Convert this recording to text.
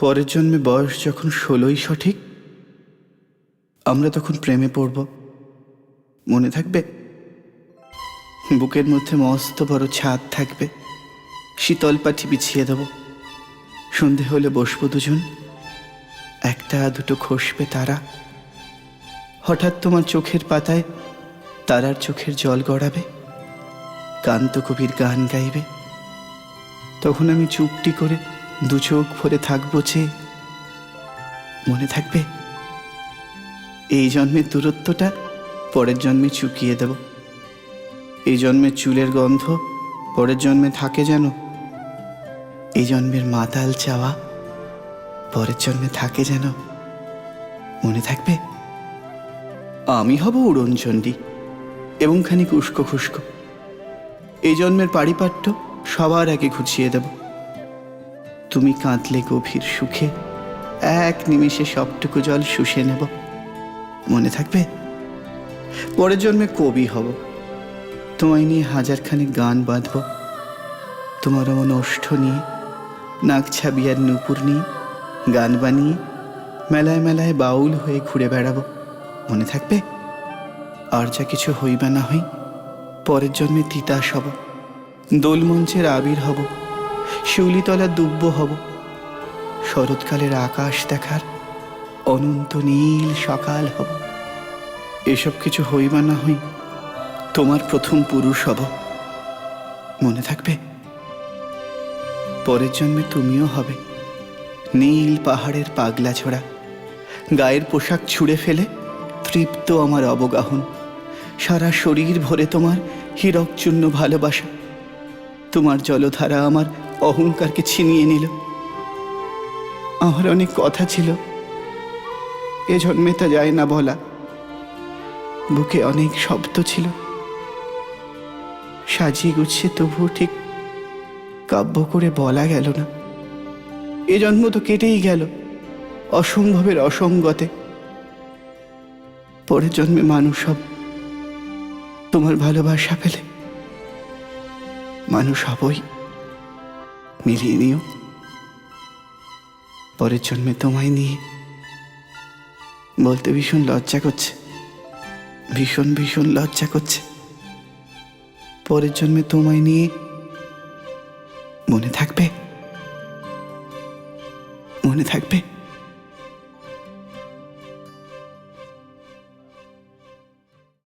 পরের জন্মে বয়স যখন 16ই সঠিক, আমরা তখন প্রেমে পড়ব। মনে থাকবে? বুকের মধ্যে মস্ত বড় ছাদ থাকবে, শীতল পাটি বিছিয়ে দেব। সন্ধে হলে বসবো দুজন, একটা দুটো খসবে তারা। হঠাৎ তোমার চোখের পাতায় তারার চোখের জল গড়াবে, কান্ত কবির গান গাইবে। তখন আমি চুপটি করে দু চোখ ভরে থাকবো চেয়ে। মনে থাকবে? এই জন্মের দূরত্বটা পরের জন্মে চুকিয়ে দেব। এই জন্মের চুলের গন্ধ পরের জন্মে থাকে যেন। এই জন্মের মাতাল চাওয়া পরের জন্মে থাকে যেন। মনে থাকবে? আমি হব উড়নচণ্ডী এবং খানিক উস্কো খুস্কো। এই জন্মের পারিপাট্য সবার আগে ঘুচিয়ে দেব। তুমি কাঁদলে গভীর সুখে এক নিমেষে সবটুকু জল শুষে নেব। মনে থাকবে? পরের জন্মে কবি হব, তোমায় নিয়ে হাজারখানিক গান বাঁধব। তোমার মন ওষ্ঠ নিয়ে, নাক ছাবিয়ার নূপুর নিয়ে গান বানিয়ে মেলায় মেলায় বাউল হয়ে ঘুরে বেড়াবো। মনে থাকবে? আর যা কিছু হইবা না হই, পরের জন্মে তিতাস হব, দোলমঞ্চের আবির হব, শিউলিতলার দুব্য হব, শরৎকালের আকাশ দেখার অনন্ত নীল সকাল হব। এসব কিছু হইবা না হই, তোমার প্রথম পুরুষ হব। মনে থাকবে? পরের জন্মে তুমিও হবে নীল পাহাড়ের পাগলা ছোড়া, গায়ের পোশাক ছুঁড়ে ফেলে তৃপ্ত আমার অবগাহন। সারা শরীর ভরে তোমার হীরকচূর্ণ ভালোবাসা। তোমার জলধারা আমার অহংকারকে ছিনিয়ে নিল। আমার অনেক কথা ছিল, এ জন্মে তা যায় না বলা। বুকে অনেক শব্দ ছিল, সাজিয়ে গুছিয়ে তবুও ঠিক কাব্য করে বলা গেল না। এ জন্ম তো কেটেই গেল অসম্ভবের অসঙ্গতে। পরের জন্মে মানুষ হব, তোমার ভালোবাসা পেলে মানুষ হবই। মিলিয়ে নিও। পরের জন্মে তোমায় নিয়ে বলতে ভীষণ লজ্জা করছে, ভীষণ ভীষণ লজ্জা করছে। পরের জন্মে তোমায় নিয়ে। মনে থাকবে? মনে থাকবে?